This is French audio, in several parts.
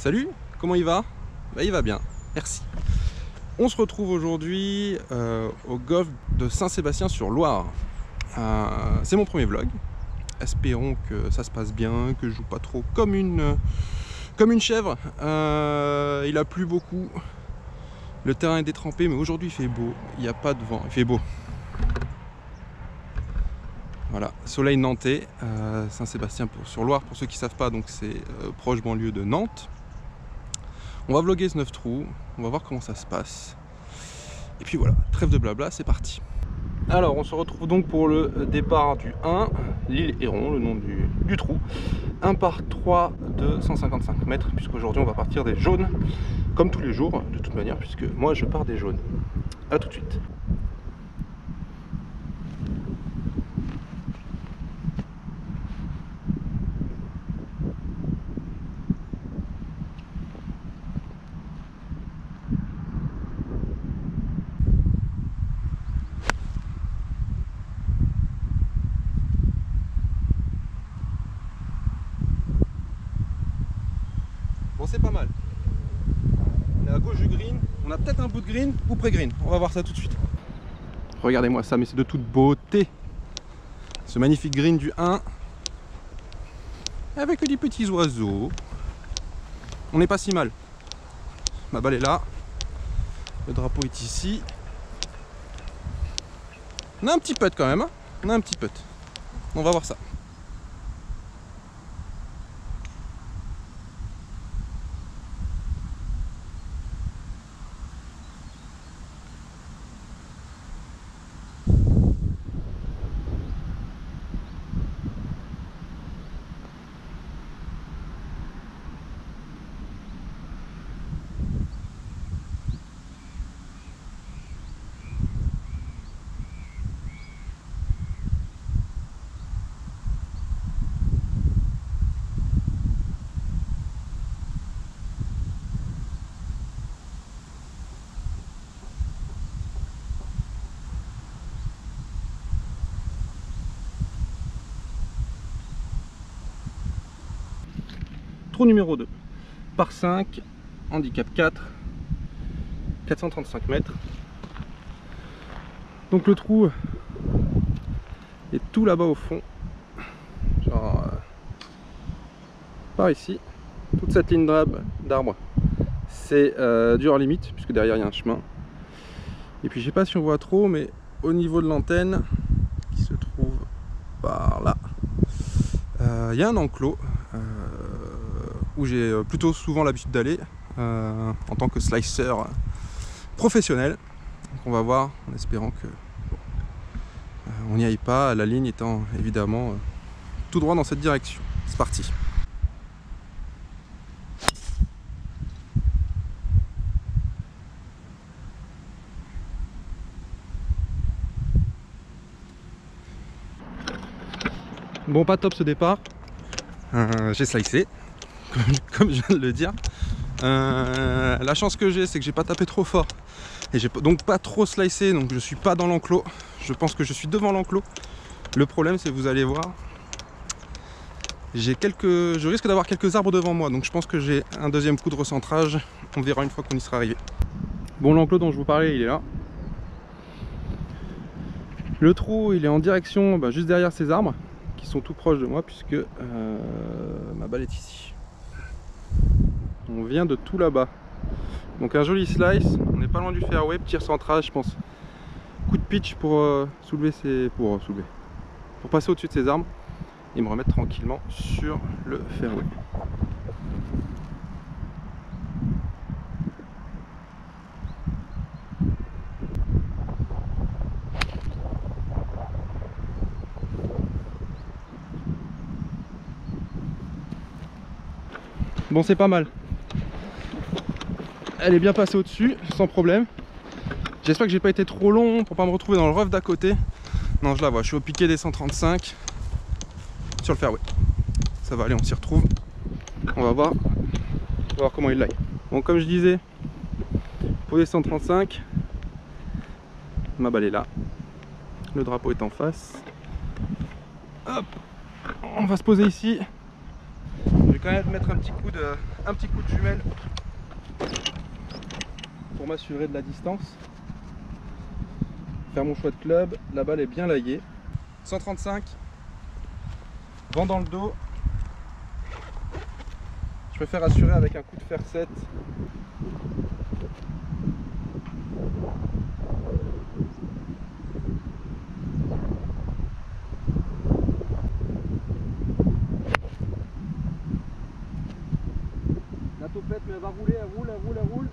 Salut, comment il va? Bah, il va bien, merci. On se retrouve aujourd'hui au golf de Saint-Sébastien-sur-Loire. C'est mon premier vlog. Espérons que ça se passe bien, que je joue pas trop comme une chèvre. Il a plu beaucoup. Le terrain est détrempé, mais aujourd'hui il fait beau. Il n'y a pas de vent, il fait beau. Voilà, soleil nantais, Saint-Sébastien-sur-Loire, pour ceux qui ne savent pas, donc c'est proche banlieue de Nantes. On va vlogger ce 9 trous, on va voir comment ça se passe. Et puis voilà, trêve de blabla, c'est parti. Alors on se retrouve donc pour le départ du 1, l'île Héron, le nom du trou. 1 par 3 de 155 mètres, puisqu'aujourd'hui on va partir des jaunes, comme tous les jours, de toute manière, puisque moi je pars des jaunes. A tout de suite. Bon, c'est pas mal. On est à gauche du green, on a peut-être un bout de green ou pré-green, on va voir ça tout de suite. Regardez-moi ça, mais c'est de toute beauté. Ce magnifique green du 1, avec des petits oiseaux. On n'est pas si mal. Ma balle est là, le drapeau est ici. On a un petit putt quand même, hein. On a un petit putt. On va voir ça. Trou numéro 2, par 5, handicap 4, 435 mètres. Donc le trou est tout là-bas au fond, genre par ici. Toute cette ligne d'arbres, c'est du hors limite, puisque derrière il y a un chemin. Et puis je sais pas si on voit trop, mais au niveau de l'antenne, qui se trouve par là, il y a un enclos où j'ai plutôt souvent l'habitude d'aller en tant que slicer professionnel. Donc on va voir, en espérant que on n'y aille pas, la ligne étant évidemment tout droit dans cette direction. C'est parti. Bon, pas top ce départ. J'ai slicé, comme je viens de le dire. La chance que j'ai, c'est que j'ai pas tapé trop fort et j'ai donc pas trop slicé, donc je suis pas dans l'enclos. Je pense que je suis devant l'enclos. Le problème, c'est que vous allez voir, je risque d'avoir quelques arbres devant moi, donc je pense que j'ai un deuxième coup de recentrage. On verra une fois qu'on y sera arrivé. Bon, l'enclos dont je vous parlais, il est là. Le trou, il est en direction juste derrière ces arbres qui sont tout proches de moi, puisque ma balle est ici. On vient de tout là-bas. Donc un joli slice, on n'est pas loin du fairway, petit recentrage, je pense. Coup de pitch pour pour passer au-dessus de ces arbres et me remettre tranquillement sur le fairway. Bon, c'est pas mal. Elle est bien passée au-dessus, sans problème. J'espère que j'ai pas été trop long pour pas me retrouver dans le rough d'à côté. Non, je la vois, je suis au piqué des 135 sur le fairway. Ça va aller, on s'y retrouve. On va voir comment il l'aille. Bon, comme je disais, pour les 135, ma balle est là. Le drapeau est en face. Hop, on va se poser ici. quand même mettre un petit coup de jumelle pour m'assurer de la distance. Faire mon choix de club, la balle est bien laillée. 135, vent dans le dos. Je préfère assurer avec un coup de fer 7. La topette, mais elle va rouler, elle roule, elle roule, elle roule.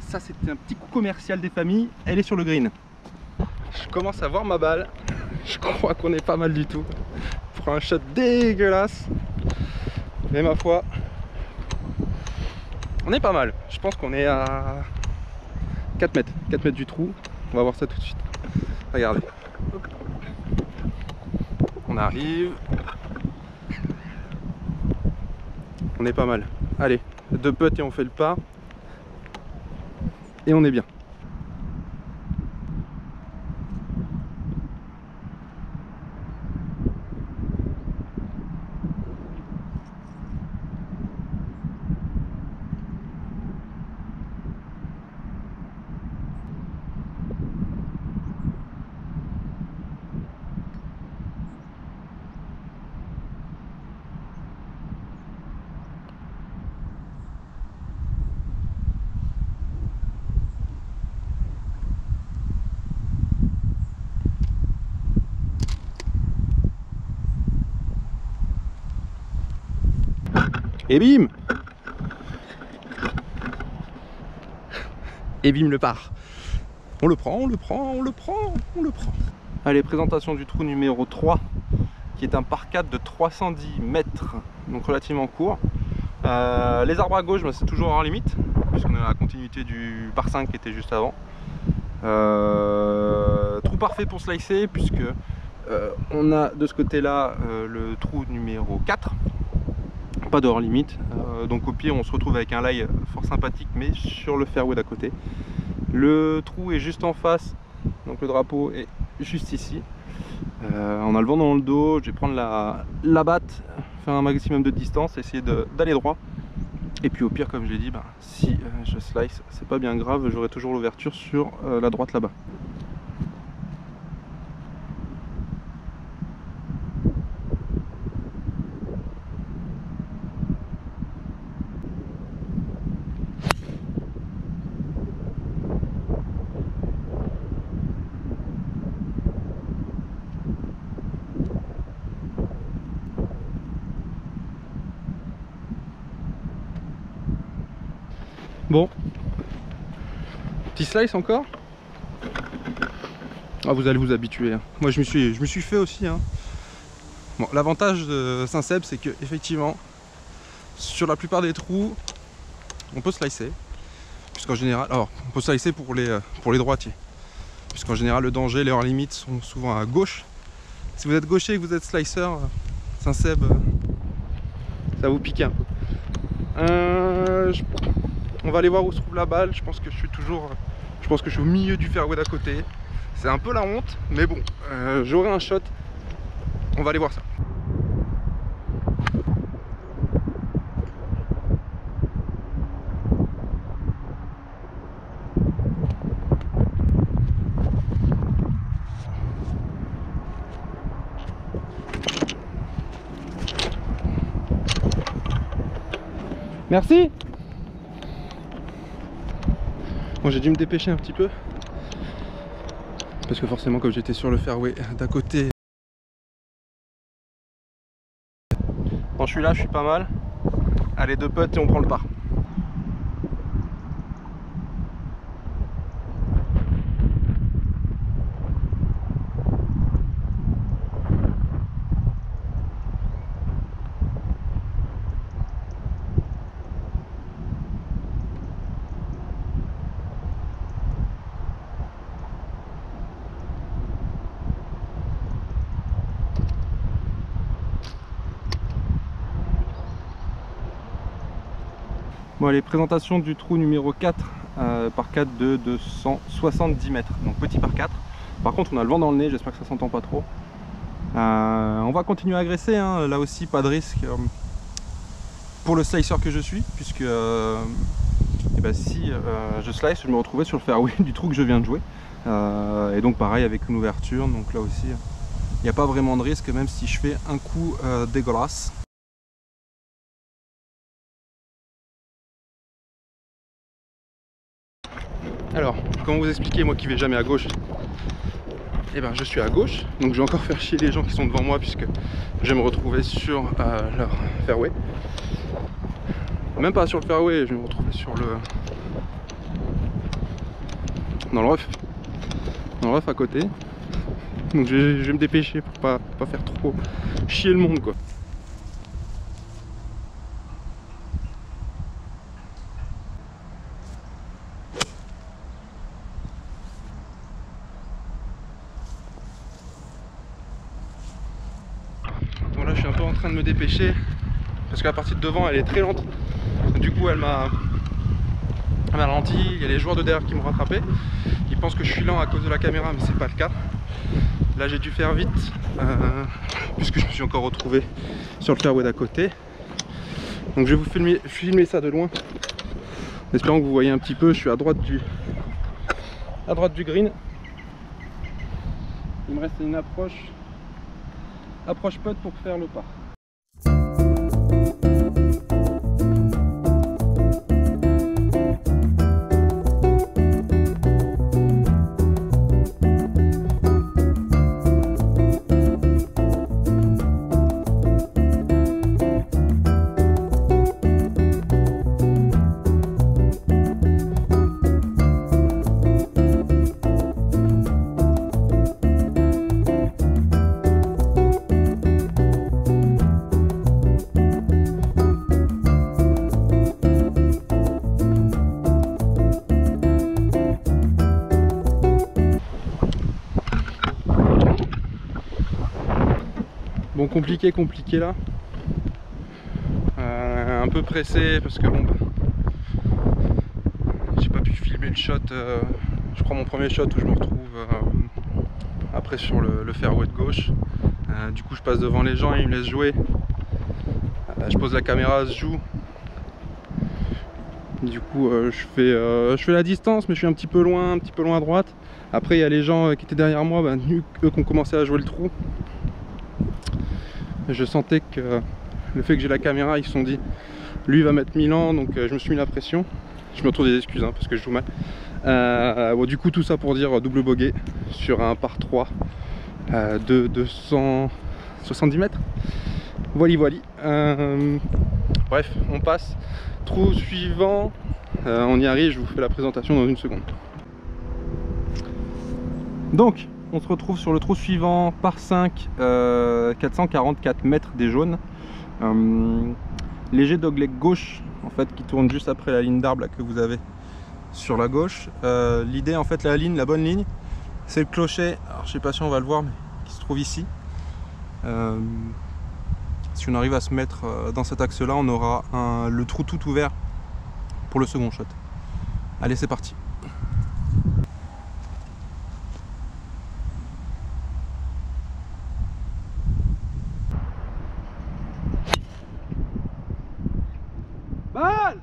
Ça, c'était un petit coup commercial des familles. Elle est sur le green. Je commence à voir ma balle. Je crois qu'on est pas mal du tout. Pour un shot dégueulasse. Mais ma foi, on est pas mal. Je pense qu'on est à 4 mètres. 4 mètres du trou. On va voir ça tout de suite. Regardez. Hop. On arrive. On est pas mal. Allez, 2 putts et on fait le pas. Et on est bien. Et bim! Et bim le par. On le prend, on le prend, on le prend, on le prend. Allez, présentation du trou numéro 3, qui est un par 4 de 310 mètres, donc relativement court. Les arbres à gauche, bah, c'est toujours en limite, puisqu'on est dans la continuité du par 5 qui était juste avant. Trou parfait pour slicer, puisque on a de ce côté-là le trou numéro 4. Pas de hors limite, donc au pied on se retrouve avec un lie fort sympathique mais sur le fairway d'à côté. Le trou est juste en face, donc le drapeau est juste ici. On a le vent dans le dos, je vais prendre la batte, faire un maximum de distance, essayer d'aller droit. Et puis au pire, comme je l'ai dit, bah, si je slice, c'est pas bien grave, j'aurai toujours l'ouverture sur la droite là-bas. Bon, petit slice encore. Ah, vous allez vous habituer. Hein. Moi je me suis fait aussi. Hein. Bon, l'avantage de Saint-Seb, c'est que effectivement, sur la plupart des trous, on peut slicer. Puisqu'en général, alors on peut slicer pour les droitiers. Puisqu'en général, le danger, les hors limites sont souvent à gauche. Si vous êtes gaucher et que vous êtes slicer, Saint-Seb, ça vous pique un peu. On va aller voir où se trouve la balle. Je pense que je suis au milieu du fairway d'à côté. C'est un peu la honte, mais bon, j'aurai un shot. On va aller voir ça. Merci. Bon, j'ai dû me dépêcher un petit peu parce que forcément, comme j'étais sur le fairway d'à côté. Bon, je suis là, je suis pas mal. Allez, 2 putts et on prend le par. Bon, allez, présentation du trou numéro 4 par 4 de 270 mètres, donc petit par 4. Par contre on a le vent dans le nez, j'espère que ça s'entend pas trop. On va continuer à agresser, hein. Là aussi pas de risque pour le slicer que je suis, puisque si je slice, je me retrouvais sur le fairway du trou que je viens de jouer. Et donc pareil avec une ouverture, donc là aussi il n'y a pas vraiment de risque, même si je fais un coup dégueulasse. Alors, comment vous expliquer, moi qui vais jamais à gauche, et ben je suis à gauche, donc je vais encore faire chier les gens qui sont devant moi puisque je vais me retrouver sur leur fairway. Même pas sur le fairway, je vais me retrouver sur le... dans le rough à côté. Donc je vais me dépêcher pour pas faire trop chier le monde, quoi. Bon là je suis un peu en train de me dépêcher parce que la partie de devant elle est très lente. Du coup elle m'a ralenti, il y a les joueurs de derrière qui m'ont rattrapé. Ils pensent que je suis lent à cause de la caméra, mais c'est pas le cas. Là j'ai dû faire vite puisque je me suis encore retrouvé sur le fairway d'à côté. Donc je vais vous filmer ça de loin, en espérant que vous voyez un petit peu. Je suis à droite du green. Il me reste une approche putt pour faire le par. Bon, compliqué là. Un peu pressé parce que bon, j'ai pas pu filmer le shot. Je crois mon premier shot où je me retrouve après sur le fairway de gauche. Du coup je passe devant les gens et ils me laissent jouer. Je pose la caméra, je joue. Du coup je fais la distance, mais je suis un petit peu loin à droite. Après il y a les gens qui étaient derrière moi, eux qui ont commencé à jouer le trou. Je sentais que le fait que j'ai la caméra, ils se sont dit lui va mettre 1000 ans, donc je me suis mis la pression. Je me retrouve des excuses parce que je joue mal. Bon, du coup tout ça pour dire double bogey sur un par 3 de 270 mètres. Voili. Bref, on passe. Trou suivant, on y arrive, je vous fais la présentation dans une seconde. Donc on se retrouve sur le trou suivant, par 5, 444 mètres des jaunes. Léger dogleg gauche en fait qui tourne juste après la ligne d'arbre que vous avez sur la gauche. L'idée en fait, la bonne ligne, c'est le clocher. Alors je sais pas si on va le voir, mais qui se trouve ici. Si on arrive à se mettre dans cet axe là, on aura le trou tout ouvert pour le second shot. Allez, c'est parti. Balle!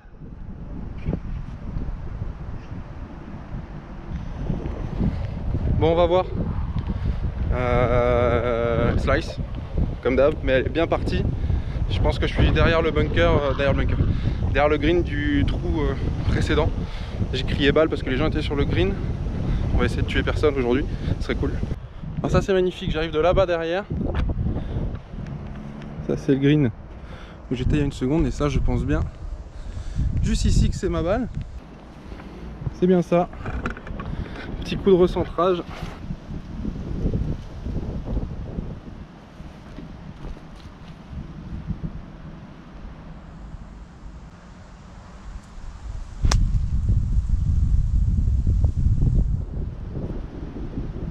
Bon, on va voir. Slice, comme d'hab, mais elle est bien partie. Je pense que je suis derrière le bunker, derrière le green du trou précédent. J'ai crié balle parce que les gens étaient sur le green. On va essayer de tuer personne aujourd'hui, ce serait cool. Alors ça c'est magnifique, j'arrive de là-bas derrière. Ça c'est le green où j'étais il y a une seconde, et ça je pense bien juste ici que c'est ma balle. C'est bien ça. Petit coup de recentrage.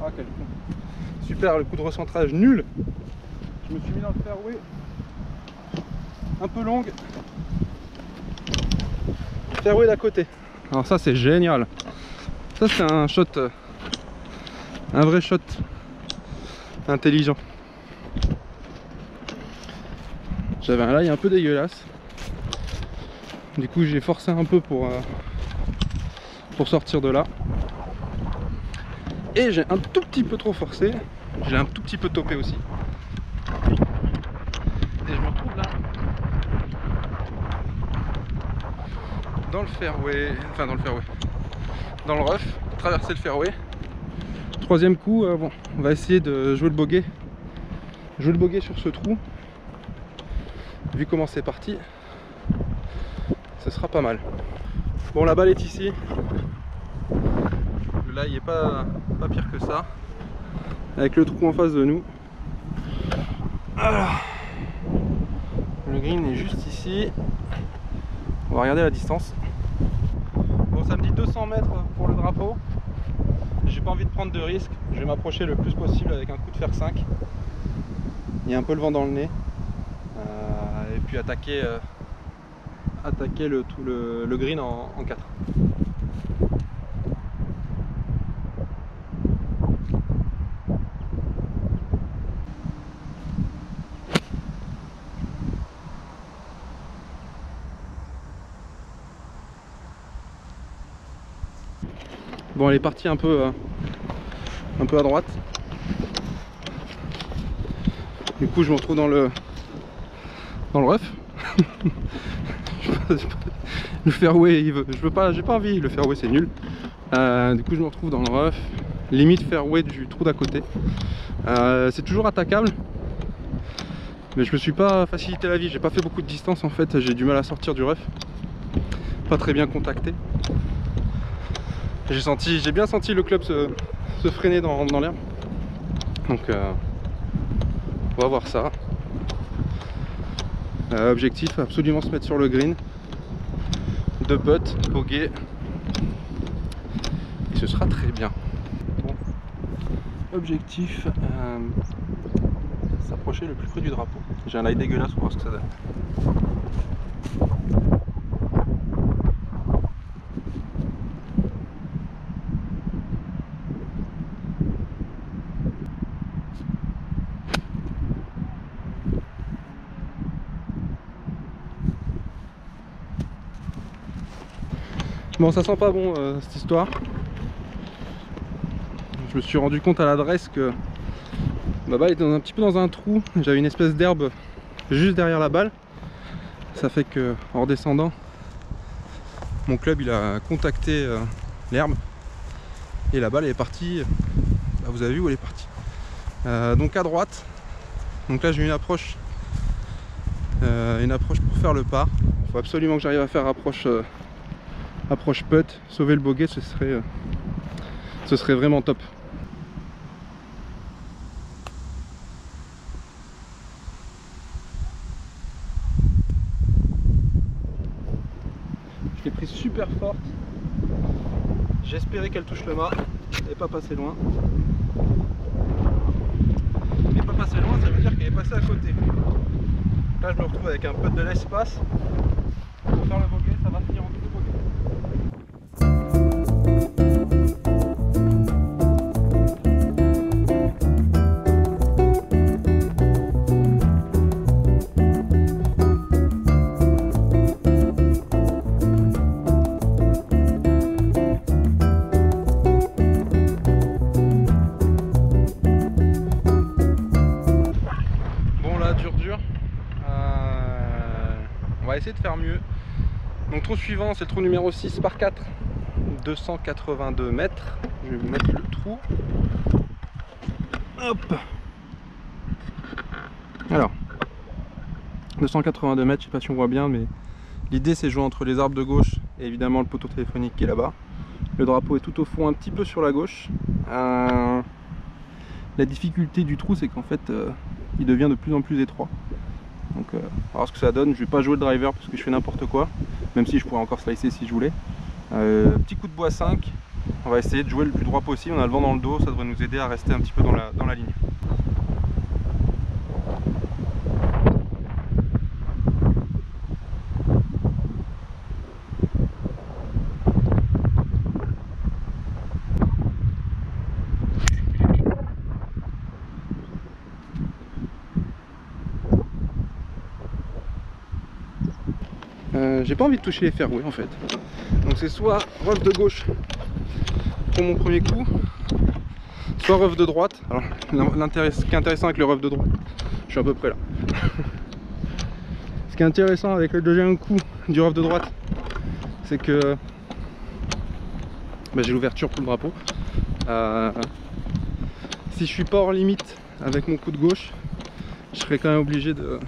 Ah quel con. Super, le coup de recentrage nul. Je me suis mis dans le fairway un peu longue. Fairway d'à côté. Alors ça c'est génial. Ça c'est un shot Un vrai shot intelligent. J'avais un lie un peu dégueulasse. Du coup j'ai forcé un peu pour sortir de là. Et j'ai un tout petit peu trop forcé. J'ai un tout petit peu topé aussi. Et je me retrouve là. Dans le fairway. Enfin dans le fairway. Dans le rough. Traverser le fairway. Troisième coup, bon, on va essayer de jouer le bogey. Jouer le bogey sur ce trou. Vu comment c'est parti, ce sera pas mal. Bon, la balle est ici. Là, il n'est pas pire que ça. Avec le trou en face de nous. Alors, le green est juste ici. On va regarder la distance. Bon, ça me dit 200 mètres pour le drapeau. J'ai pas envie de prendre de risques. Je vais m'approcher le plus possible avec un coup de fer 5. Il y a un peu le vent dans le nez. Et puis attaquer le green en 4. Bon, elle est partie un peu à droite. Du coup, je me retrouve dans le rough. Le fairway, j'ai pas envie. Le fairway, c'est nul. Du coup, je me retrouve dans le rough, limite fairway du trou d'à côté. C'est toujours attaquable, mais je me suis pas facilité la vie. J'ai pas fait beaucoup de distance en fait. J'ai du mal à sortir du rough. Pas très bien contacté. J'ai bien senti le club se freiner dans l'herbe. Donc on va voir ça. Objectif, absolument se mettre sur le green. 2 putts, bogey. Et ce sera très bien. Bon. Objectif, s'approcher le plus près du drapeau. J'ai un lie dégueulasse pour voir ce que ça donne. Bon, ça sent pas bon cette histoire. Je me suis rendu compte à l'adresse que ma balle était un petit peu dans un trou. J'avais une espèce d'herbe juste derrière la balle. Ça fait que en redescendant, mon club il a contacté l'herbe et la balle est partie. Bah, vous avez vu où elle est partie. Donc à droite. Donc là j'ai une approche pour faire le par. Il faut absolument que j'arrive à faire approche putt, sauver le bogey, ce serait vraiment top. Je l'ai prise super forte. J'espérais qu'elle touche le mât et pas passer loin. Mais pas passer loin, ça veut dire qu'elle est passée à côté. Là je me retrouve avec un peu de l'espace pour faire le bogey, ça va finir en tout bogey. On va essayer de faire mieux. Donc trou suivant, c'est le trou numéro 6 par 4, 282 mètres. Je vais vous mettre le trou. Hop. Alors 282 mètres, je sais pas si on voit bien, mais l'idée c'est jouer entre les arbres de gauche et évidemment le poteau téléphonique qui est là-bas. Le drapeau est tout au fond, un petit peu sur la gauche. La difficulté du trou, c'est qu'en fait il devient de plus en plus étroit. Donc on va voir ce que ça donne. Je vais pas jouer le driver parce que je fais n'importe quoi, même si je pourrais encore slicer si je voulais. Petit coup de bois 5. On va essayer de jouer le plus droit possible. On a le vent dans le dos, ça devrait nous aider à rester un petit peu dans la ligne. j'ai pas envie de toucher les fairways en fait. Donc c'est soit rough de gauche pour mon premier coup, soit rough de droite. Alors ce qui est intéressant avec le rough de droite, je suis à peu près là. Ce qui est intéressant avec le deuxième coup du rough de droite, c'est que j'ai l'ouverture pour le drapeau. Si je suis pas hors limite avec mon coup de gauche, je serais quand même obligé de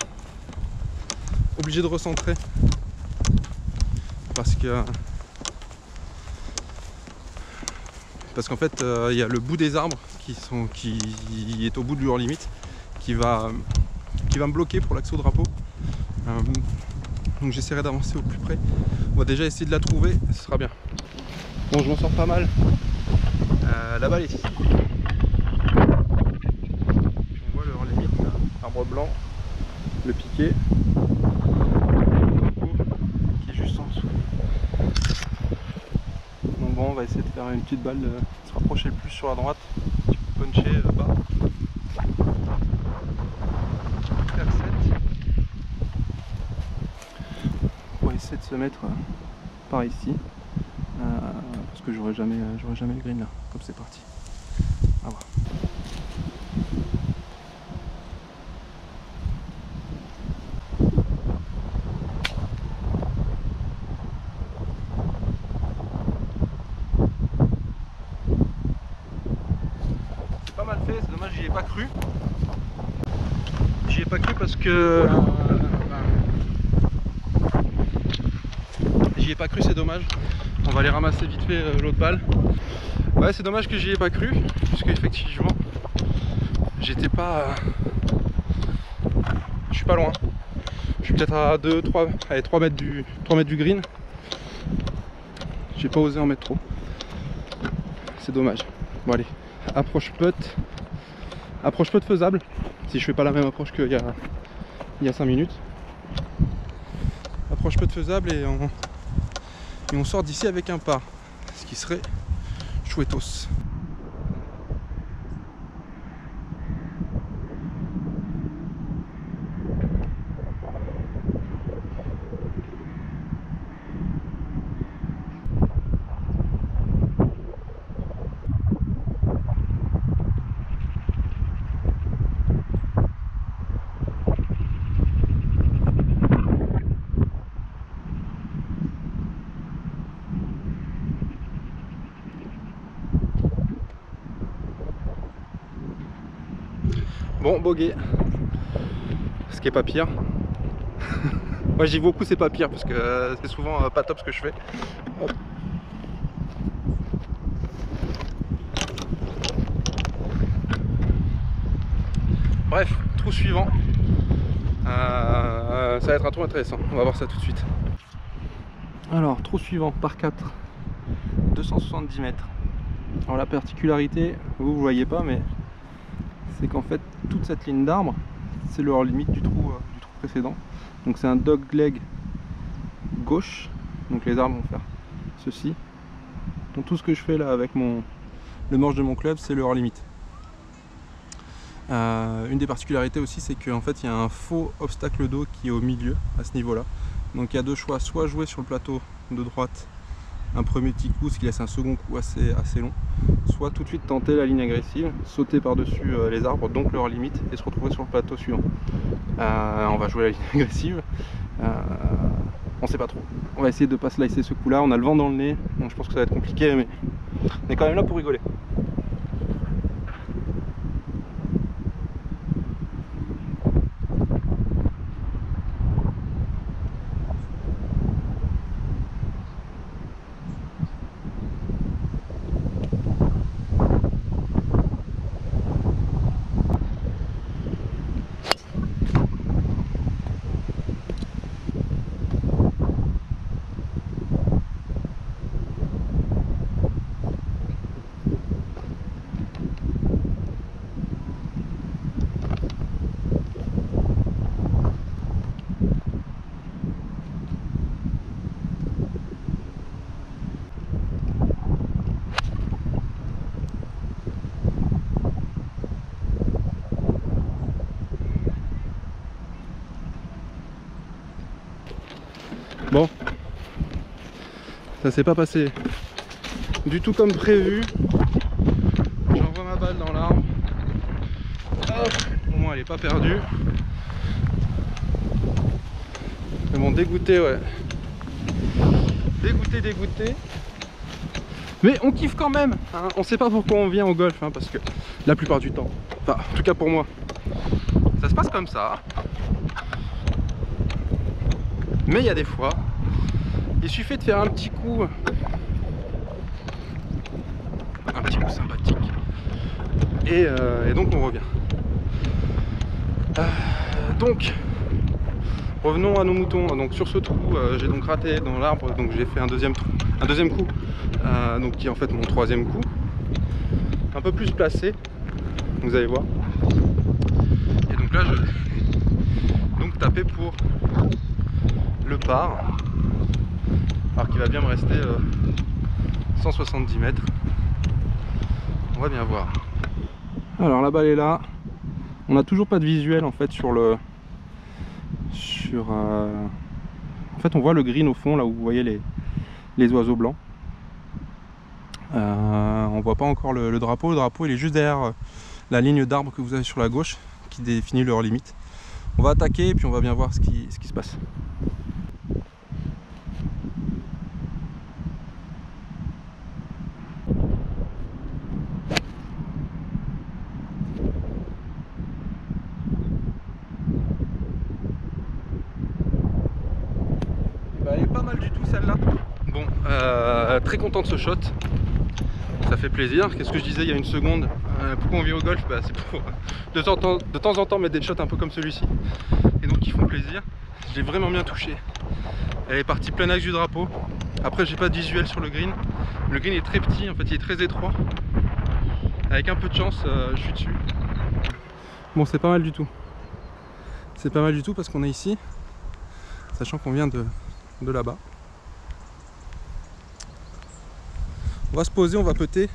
recentrer parce qu'en fait il y a le bout des arbres qui est au bout du hors limite qui va me bloquer pour l'accès au drapeau. Donc j'essaierai d'avancer au plus près. On va déjà essayer de la trouver, ce sera bien. Bon, je m'en sors pas mal. La balle est ici. On voit le hors limite, l'arbre blanc, le piquet, le drapeau qui est juste en dessous. Donc bon, on va essayer de faire une petite balle, se rapprocher le plus sur la droite, un petit peu puncher bas. On va essayer de se mettre par ici, parce que j'aurai jamais le green là, comme c'est parti. À voir. C'est pas mal fait, c'est dommage, j'y ai pas cru. J'y ai pas cru parce que j'y ai pas cru, c'est dommage. On va aller ramasser vite fait l'autre balle. Ouais, c'est dommage que j'y ai pas cru, puisque effectivement j'étais pas. Je suis pas loin. Je suis peut-être à 3 mètres du green. J'ai pas osé en mettre trop. C'est dommage. Bon allez, approche putt. Approche putt faisable. Si je fais pas la même approche qu'il y a 5 minutes. Approche putt faisable et on sort d'ici avec un par. Ce qui serait chouettos. Bon, bogey, ce qui est pas pire. Moi j'y beaucoup, c'est pas pire parce que c'est souvent pas top ce que je fais. Hop. Bref, trou suivant. Ça va être un trou intéressant, on va voir ça tout de suite. Alors, trou suivant, par 4, 270 mètres. Alors la particularité, vous voyez pas, mais c'est qu'en fait toute cette ligne d'arbre, c'est le hors limite du trou précédent. Donc c'est un dog leg gauche, donc les arbres vont faire ceci. Donc tout ce que je fais là avec le manche de mon club, c'est le hors limite. Une des particularités aussi, c'est qu'en fait il y a un faux obstacle d'eau qui est au milieu à ce niveau là. Donc il y a deux choix, soit jouer sur le plateau de droite un premier petit coup, ce qui laisse un second coup assez long, soit tout de suite tenter la ligne agressive, sauter par dessus les arbres, donc leur limite, et se retrouver sur le plateau suivant. On va jouer la ligne agressive, on sait pas trop. On va essayer de pas slicer ce coup là, on a le vent dans le nez, donc je pense que ça va être compliqué, mais on est quand même là pour rigoler. Bon, ça s'est pas passé du tout comme prévu. J'envoie ma balle dans l'arbre. Au moins elle est pas perdue. Mais bon, dégoûté, ouais. Dégoûté. Mais on kiffe quand même, hein. On sait pas pourquoi on vient au golf, hein, parce que la plupart du temps, enfin en tout cas pour moi, ça se passe comme ça. Mais il y a des fois, il suffit de faire un petit coup sympathique. Et donc on revient. Donc revenons à nos moutons. Donc sur ce trou, j'ai donc raté dans l'arbre, donc j'ai fait un deuxième coup, donc qui est en fait mon troisième coup, un peu plus placé, vous allez voir. Et donc là je vais donc taper pour le par, alors qu'il va bien me rester 170 mètres. On va bien voir. Alors la balle est là. On n'a toujours pas de visuel en fait sur le en fait on voit le green au fond, là où vous voyez les oiseaux blancs. On voit pas encore le drapeau. Le drapeau il est juste derrière la ligne d'arbre que vous avez sur la gauche qui définit leur limite. On va attaquer et puis on va bien voir ce qui se passe. Elle est pas mal du tout celle-là. Bon, très content de ce shot. Ça fait plaisir. Qu'est-ce que je disais il y a une seconde, pourquoi on vient au golf? C'est pour de temps en temps mettre des shots un peu comme celui-ci. Et donc ils font plaisir. Je l'ai vraiment bien touché. Elle est partie plein axe du drapeau. Après j'ai pas de visuel sur le green. Le green est très petit, en fait il est très étroit. Avec un peu de chance, je suis dessus. Bon, c'est pas mal du tout. C'est pas mal du tout parce qu'on est ici, sachant qu'on vient de là-bas. On va se poser, on va putter.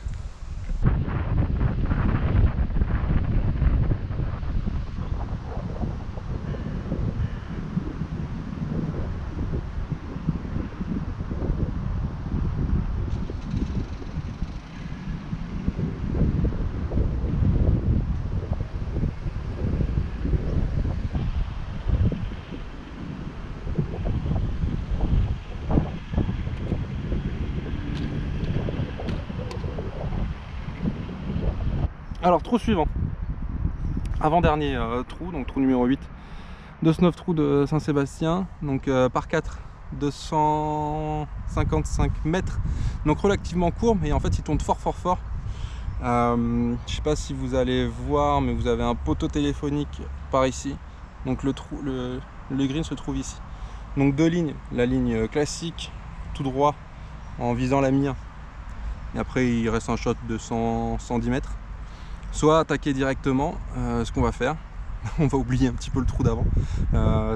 Alors trou suivant, avant-dernier trou, donc trou numéro 8 de ce 9 trous de Saint-Sébastien, donc par 4, 255 mètres, donc relativement court, mais en fait il tourne fort. Je sais pas si vous allez voir, mais vous avez un poteau téléphonique par ici, donc le green se trouve ici. Donc deux lignes, la ligne classique tout droit en visant la mire, et après il reste un shot de 110 mètres. Soit attaquer directement, ce qu'on va faire, on va oublier un petit peu le trou d'avant,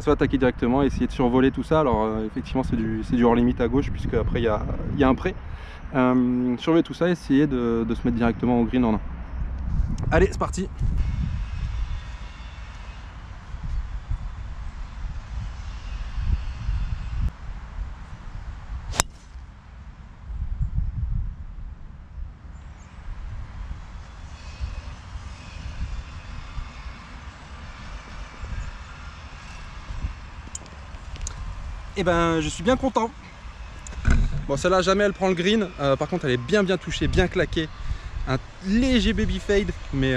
soit attaquer directement et essayer de survoler tout ça. Alors effectivement c'est du hors limite à gauche, puisque après il y a un pré. Surveiller tout ça et essayer de se mettre directement au green en 1. Allez, c'est parti. Et ben je suis bien content. Bon, celle-là jamais elle prend le green, par contre elle est bien touchée, bien claquée. Un léger baby fade, mais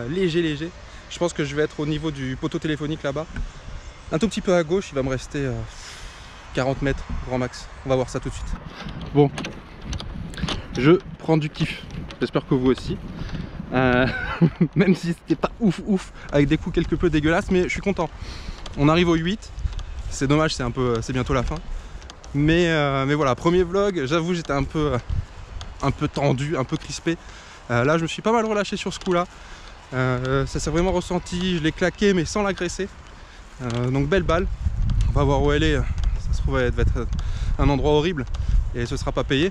léger. Je pense que je vais être au niveau du poteau téléphonique là-bas. Un tout petit peu à gauche, il va me rester 40 mètres grand max. On va voir ça tout de suite. Bon, je prends du kiff, j'espère que vous aussi. Même si c'était pas ouf, avec des coups quelque peu dégueulasses, mais je suis content. On arrive au 8. C'est dommage, c'est bientôt la fin. Mais voilà, premier vlog, j'avoue j'étais un peu tendu, un peu crispé. Là je me suis pas mal relâché sur ce coup là. Ça s'est vraiment ressenti, je l'ai claqué mais sans l'agresser. Donc belle balle. On va voir où elle est. Ça se trouve elle va être un endroit horrible et ce sera pas payé.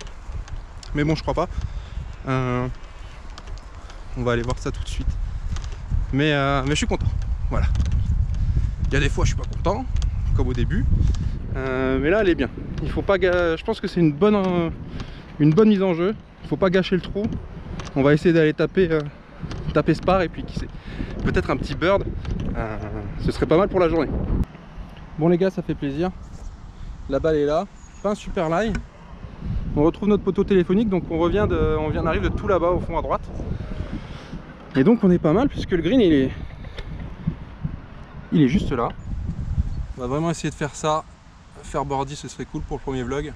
Mais bon, je crois pas. On va aller voir ça tout de suite. Mais je suis content. Voilà. Il y a des fois je suis pas content, comme au début. Mais là elle est bien. Il faut pas je pense que c'est une bonne mise en jeu. Il faut pas gâcher le trou. On va essayer d'aller taper ce par et puis qui sait, peut-être un petit bird. Ce serait pas mal pour la journée. Bon les gars, ça fait plaisir. La balle est là, pas un super lie. On retrouve notre poteau téléphonique, donc on arrive de tout là-bas au fond à droite. Et donc on est pas mal puisque le green il est juste là. On va vraiment essayer de faire ça. Faire birdie, ce serait cool pour le premier vlog.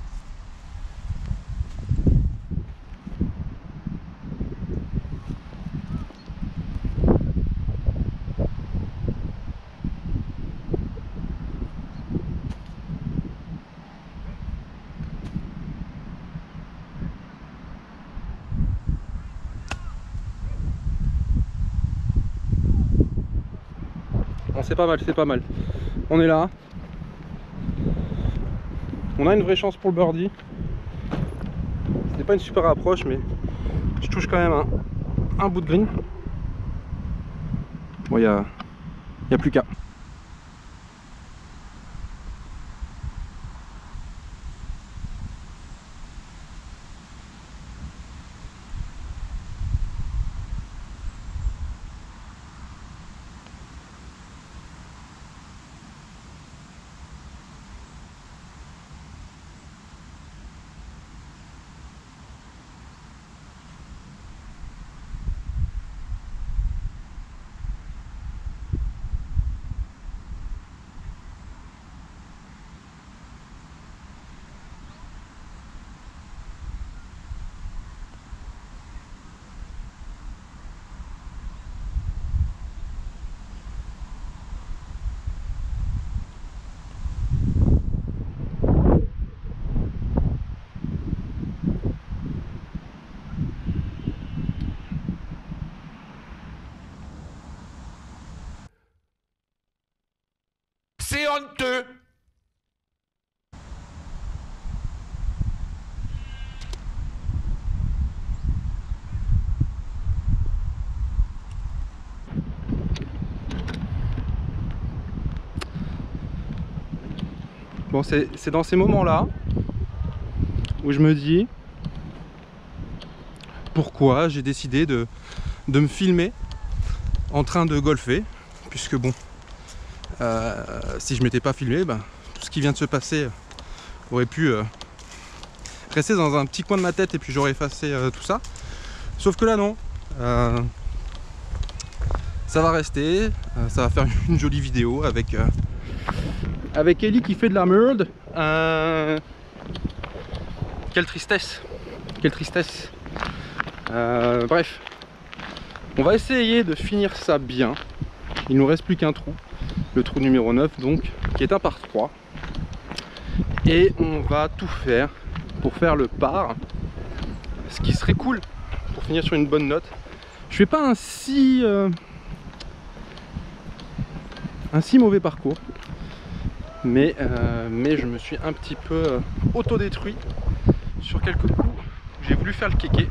Bon, c'est pas mal, c'est pas mal. On est là. On a une vraie chance pour le birdie. C'est pas une super approche, mais je touche quand même un bout de green. Bon, il y a plus qu'à. C'est honteux. Bon, c'est dans ces moments-là où je me dis pourquoi j'ai décidé de me filmer en train de golfer, puisque bon, si je m'étais pas filmé, ben, tout ce qui vient de se passer aurait pu rester dans un petit coin de ma tête et puis j'aurais effacé tout ça. Sauf que là non, ça va rester, ça va faire une jolie vidéo avec Ellie qui fait de la merde. Quelle tristesse, quelle tristesse. Bref, on va essayer de finir ça bien. Il nous reste plus qu'un trou, le trou numéro 9 donc, qui est un par 3. Et on va tout faire pour faire le par, ce qui serait cool pour finir sur une bonne note. Je fais pas un si mauvais parcours, mais je me suis un petit peu auto-détruit sur quelques coups. J'ai voulu faire le kéké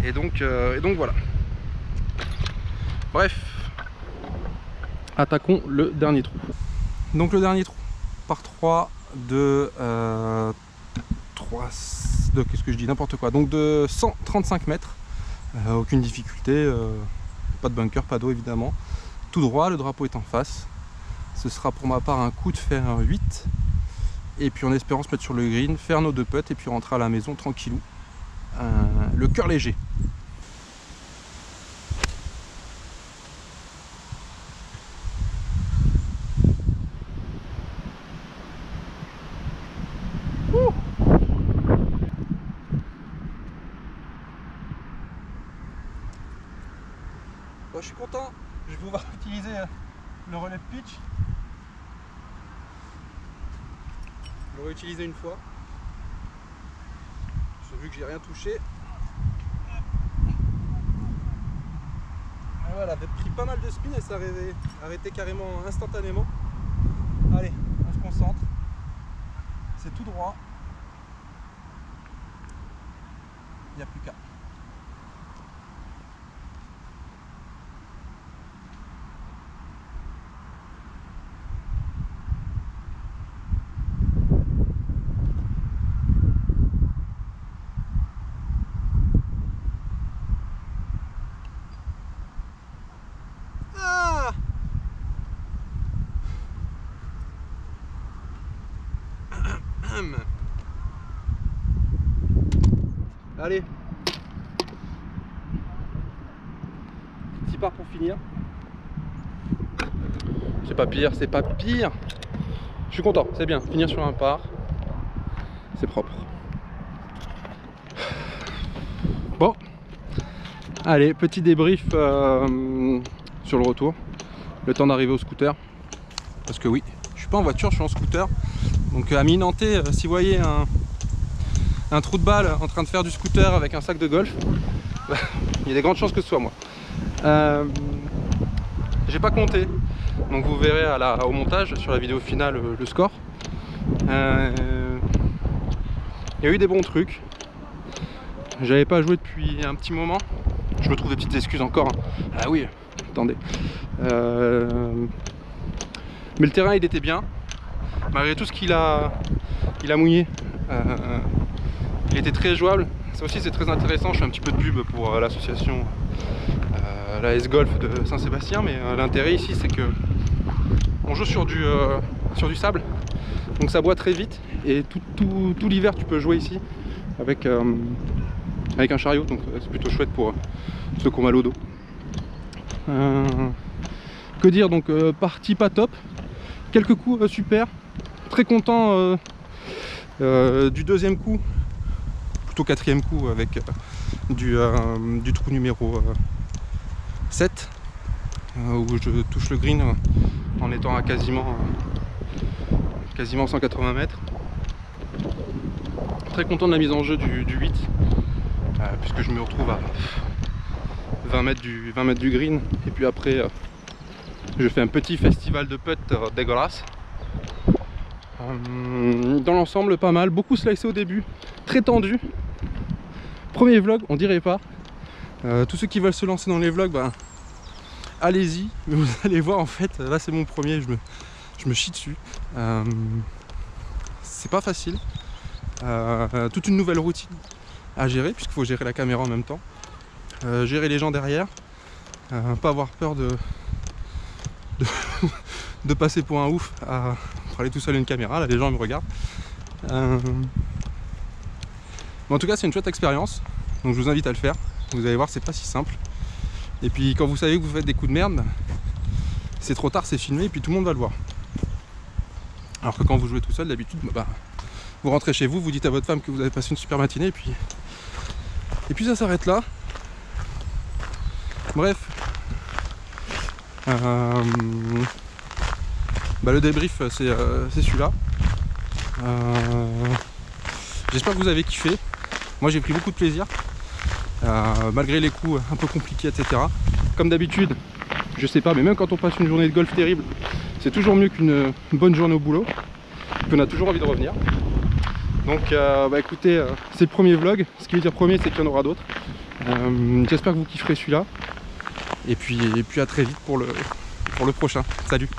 et donc voilà. Bref, attaquons le dernier trou. Donc le dernier trou par 3 de qu'est-ce que je dis, n'importe quoi, donc de 135 mètres, aucune difficulté, pas de bunker, pas d'eau évidemment, tout droit, le drapeau est en face. Ce sera pour ma part un coup de fer 8 et puis en espérant se mettre sur le green, faire nos 2 putts et puis rentrer à la maison tranquillou, le cœur léger. Bon, je suis content, je vais pouvoir utiliser le relais de pitch. Je l'aurais utilisé une fois. J'ai vu que j'ai rien touché. Et voilà, elle avait pris pas mal de spin et ça avait arrêté carrément instantanément. Allez, on se concentre. C'est tout droit. Il n'y a plus qu'à. Bam. Allez. Petit part pour finir. C'est pas pire, c'est pas pire. Je suis content, c'est bien. Finir sur un par, c'est propre. Bon. Allez, petit débrief sur le retour. Le temps d'arriver au scooter. Parce que oui, je suis pas en voiture, je suis en scooter. Donc à mi-Nantais, si vous voyez un trou de balle en train de faire du scooter avec un sac de golf, bah, il y a des grandes chances que ce soit moi. J'ai pas compté, donc vous verrez au montage sur la vidéo finale le score. Il y a eu des bons trucs. J'avais pas joué depuis un petit moment. Je me trouve des petites excuses encore. Ah oui, attendez. Mais le terrain il était bien. Malgré tout ce qu'il a mouillé. Il était très jouable. Ça aussi c'est très intéressant. Je fais un petit peu de pub pour l'association la S-Golf de Saint-Sébastien. Mais l'intérêt ici c'est que on joue sur du sable. Donc ça boit très vite. Et tout l'hiver tu peux jouer ici avec un chariot. Donc c'est plutôt chouette pour ceux qui ont mal au dos. Que dire, donc partie pas top. Quelques coups super. Très content du deuxième coup. Plutôt quatrième coup avec du trou numéro 7. Où je touche le green en étant à quasiment 180 mètres. Très content de la mise en jeu du 8. Puisque je me retrouve à 20 mètres du green. Et puis après je fais un petit festival de putt dégueulasse. Dans l'ensemble pas mal, beaucoup slicé au début, très tendu. Premier vlog, on dirait pas. Tous ceux qui veulent se lancer dans les vlogs, ben, allez-y. Mais vous allez voir en fait, là c'est mon premier, je me chie dessus. C'est pas facile. Toute une nouvelle routine à gérer, puisqu'il faut gérer la caméra en même temps. Gérer les gens derrière. Pas avoir peur de passer pour un ouf à aller tout seul à une caméra. Là les gens me regardent. Mais en tout cas c'est une chouette expérience, donc je vous invite à le faire. Vous allez voir, c'est pas si simple. Et puis quand vous savez que vous faites des coups de merde, c'est trop tard, c'est filmé et puis tout le monde va le voir. Alors que quand vous jouez tout seul, d'habitude vous rentrez chez vous, vous dites à votre femme que vous avez passé une super matinée et puis ça s'arrête là. Bref, le débrief c'est celui-là. J'espère que vous avez kiffé. Moi j'ai pris beaucoup de plaisir, malgré les coups un peu compliqués, etc. Comme d'habitude, je sais pas, mais même quand on passe une journée de golf terrible, c'est toujours mieux qu'une bonne journée au boulot. On a toujours envie de revenir. Donc écoutez, c'est le premier vlog. Ce qui veut dire premier, c'est qu'il y en aura d'autres. J'espère que vous kifferez celui-là. Et puis à très vite pour le prochain. Salut!